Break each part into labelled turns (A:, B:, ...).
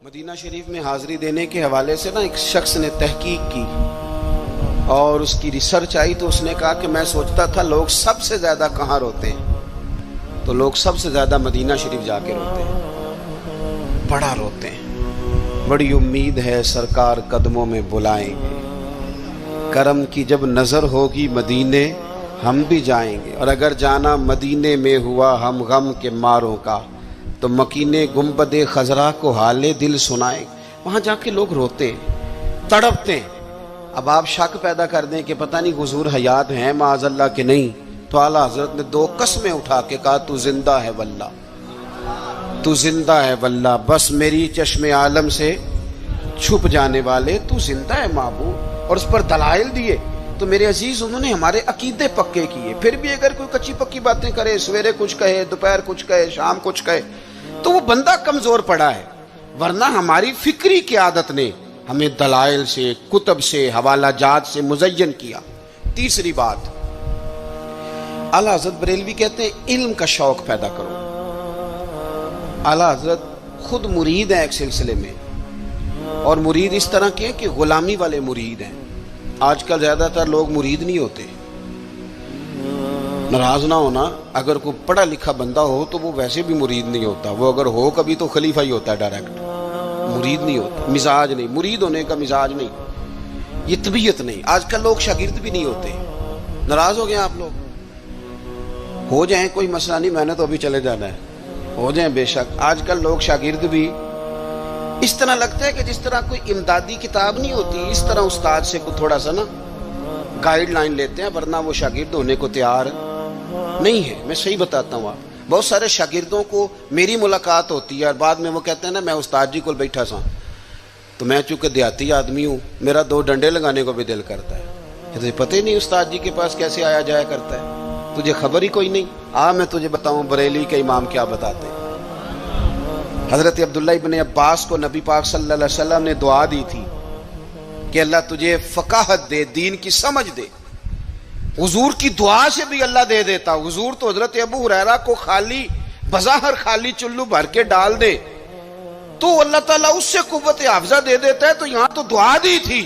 A: مدینہ شریف میں حاضری دینے کے حوالے سے ایک شخص نے تحقیق کی اور اس کی ریسرچ آئی تو اس نے کہا کہ میں سوچتا تھا لوگ سب سے زیادہ کہاں روتے ہیں، تو لوگ سب سے زیادہ مدینہ شریف جا کے روتے ہیں، بڑا روتے ہیں۔ بڑی امید ہے سرکار قدموں میں بلائیں گے، کرم کی جب نظر ہوگی مدینے ہم بھی جائیں گے، اور اگر جانا مدینے میں ہوا ہم غم کے ماروں کا تو مکینے گنبد خضرا کو حال دل سنائے۔ وہاں جا کے لوگ روتے ہیں، تڑپتے ہیں۔ اب آپ شک پیدا کر دیں کہ پتہ نہیں حضور حیات ہیں معاذ اللہ کہ نہیں، تو اعلیٰ حضرت نے 2 قسمیں اٹھا کے کہا تو زندہ ہے واللہ، تو زندہ ہے واللہ، بس میری چشم عالم سے چھپ جانے والے تو زندہ ہے معبود، اور اس پر دلائل دیے۔ تو میرے عزیز انہوں نے ہمارے عقیدے پکے کیے۔ پھر بھی اگر کوئی کچی پکی باتیں کرے، سویرے کچھ کہے، دوپہر کچھ کہے، شام کچھ کہے، تو وہ بندہ کمزور پڑا ہے، ورنہ ہماری فکری قیادت نے ہمیں دلائل سے، کتب سے، حوالہ جات سے مزین کیا۔ تیسری بات، اعلیٰ حضرت بریلوی کہتے ہیں علم کا شوق پیدا کرو۔ اعلیٰ حضرت خود مرید ہیں ایک سلسلے میں، اور مرید اس طرح کے ہیں کہ غلامی والے مرید ہیں۔ آج کل زیادہ تر لوگ مرید نہیں ہوتے، ناراض نہ ہونا، اگر کوئی پڑھا لکھا بندہ ہو تو وہ ویسے بھی مرید نہیں ہوتا، وہ اگر ہو کبھی تو خلیفہ ہی ہوتا ہے ڈائریکٹ، مرید نہیں ہوتا، مزاج نہیں، مرید ہونے کا مزاج نہیں، یہ طبیعت نہیں۔ آج کل لوگ شاگرد بھی نہیں ہوتے، ناراض ہو گئے آپ لوگ، ہو جائیں کوئی مسئلہ نہیں، میں نے تو ابھی چلے جانا ہے، ہو جائیں بے شک۔ آج کل لوگ شاگرد بھی اس طرح لگتا ہے کہ جس طرح کوئی امدادی کتاب نہیں ہوتی، اس طرح استاد سے کوئی تھوڑا سا گائیڈ لائن لیتے ہیں، ورنہ وہ شاگرد ہونے کو تیار نہیں ہے۔ میں صحیح بتاتا ہوں، آپ بہت سارے شاگردوں کو میری ملاقات ہوتی ہے اور بعد میں وہ کہتے ہیں نا میں استاد جی کو بیٹھا سا، تو میں چونکہ دیہاتی آدمی ہوں، میرا 2 ڈنڈے لگانے کو بھی دل کرتا ہے کہ تجھے پتہ ہی نہیں استاد جی کے پاس کیسے آیا جایا کرتا ہے، تجھے خبر ہی کوئی نہیں۔ میں تجھے بتاؤں بریلی کے امام کیا بتاتے ہیں۔ حضرت عبداللہ ابن عباس کو نبی پاک صلی اللہ علیہ وسلم نے دعا دی تھی کہ اللہ تجھے فقاہت دے، دین کی سمجھ دے۔ حضور کی دعا سے بھی اللہ دے دیتا۔ حضور تو حضرت ابو ہریرہ کو خالی بظاہر خالی چلو بھر کے ڈال دے تو اللہ تعالیٰ اس سے قوت حافظہ دے دیتا ہے، تو یہاں تو دعا دی تھی،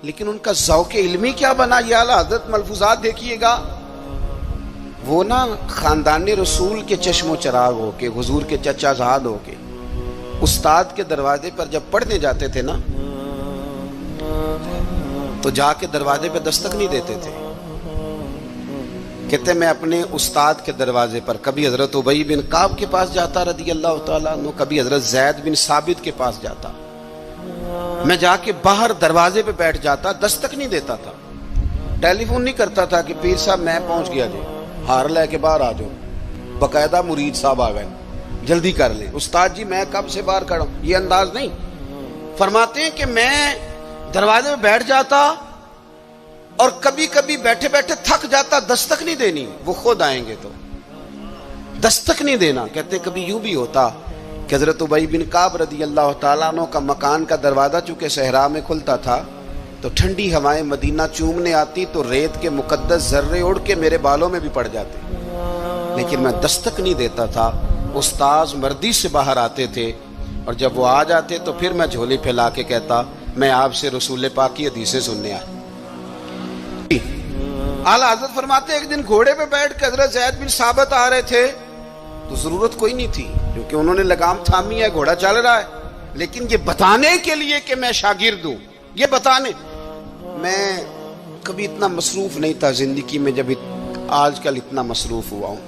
A: لیکن ان کا ذوق علمی کیا بنا، یہ اعلیٰ حضرت ملفوظات دیکھیے گا۔ وہ خاندان رسول کے چشم و چراغ ہو کے، حضور کے چچا زاد ہو کے، استاد کے دروازے پر جب پڑھنے جاتے تھے نا تو جا کے دروازے پہ دستک نہیں دیتے تھے، کہتے میں اپنے استاد کے دروازے پر کبھی حضرت ابی بن کعب کے پاس جاتا رضی اللہ تعالیٰ عنہ، کبھی حضرت زید بن ثابت کے پاس جاتا، میں جا کے باہر دروازے پہ بیٹھ جاتا، دستک نہیں دیتا تھا، ٹیلی فون نہیں کرتا تھا کہ پیر صاحب میں پہنچ گیا جی، ہار لے کے باہر آ جاؤ، باقاعدہ مرید صاحب آ گئے جلدی کر لیں، استاد جی میں کب سے باہر کھڑا ہوں، یہ انداز نہیں۔ فرماتے ہیں کہ میں دروازے میں بیٹھ جاتا اور کبھی کبھی بیٹھے بیٹھے تھک جاتا، دستک نہیں دینی، وہ خود آئیں گے تو دستک نہیں دینا۔ کہتے کبھی یوں بھی ہوتا کہ حضرت ابی بن کعب رضی اللہ تعالیٰ عنہ کا مکان کا دروازہ چونکہ صحرا میں کھلتا تھا تو ٹھنڈی ہوائیں مدینہ چومنے آتی تو ریت کے مقدس ذرے اڑ کے میرے بالوں میں بھی پڑ جاتے، لیکن میں دستک نہیں دیتا تھا۔ استاذ مردی سے باہر آتے تھے اور جب وہ آ جاتے تو پھر میں جھولی پھیلا کے کہتا میں آپ سے رسول پاک کی حدیثیں سننے آیا۔ اعلیٰ حضرت فرماتے ایک دن گھوڑے پہ بیٹھ کے حضرت زید بن ثابت آ رہے تھے تو ضرورت کوئی نہیں تھی کیونکہ انہوں نے لگام تھامی ہے، گھوڑا چل رہا ہے، لیکن یہ بتانے کے لیے کہ میں شاگرد ہوں، یہ بتانے۔ میں کبھی اتنا مصروف نہیں تھا زندگی میں جب آج کل اتنا مصروف ہوا ہوں۔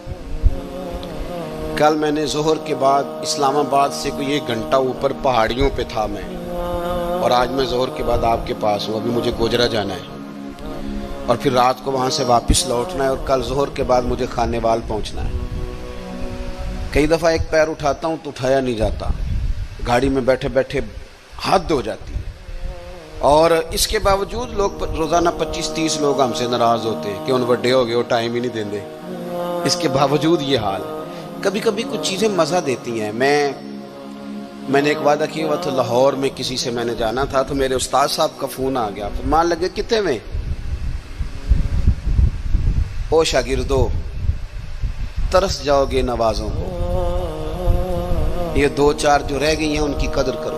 A: کل میں نے ظہر کے بعد اسلام آباد سے کوئی 1 گھنٹہ اوپر پہاڑیوں پہ تھا میں، اور آج میں ظہر کے بعد آپ کے پاس ہوں، ابھی مجھے گوجرا جانا ہے اور پھر رات کو وہاں سے واپس لوٹنا ہے، اور کل ظہر کے بعد مجھے خانے وال پہنچنا ہے۔ کئی دفعہ ایک پیر اٹھاتا ہوں تو اٹھایا نہیں جاتا، گاڑی میں بیٹھے بیٹھے حد ہو جاتی ہے، اور اس کے باوجود لوگ روزانہ 25-30 لوگ ہم سے ناراض ہوتے ہیں کہ ان بڑے ہو گئے وہ ٹائم ہی نہیں دیں دے، اس کے باوجود یہ حال ہے۔ کبھی کبھی کچھ چیزیں مزہ دیتی ہیں۔ میں نے ایک وعدہ کیا ہوا تھا، لاہور میں کسی سے میں نے جانا تھا تو میرے استاد صاحب کا فون آ گیا، فرمان لگے کتنے میں، او شاگردو ترس جاؤ گے نوازوں کو، یہ 2-4 جو رہ گئی ہیں ان کی قدر کرو۔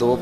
A: 2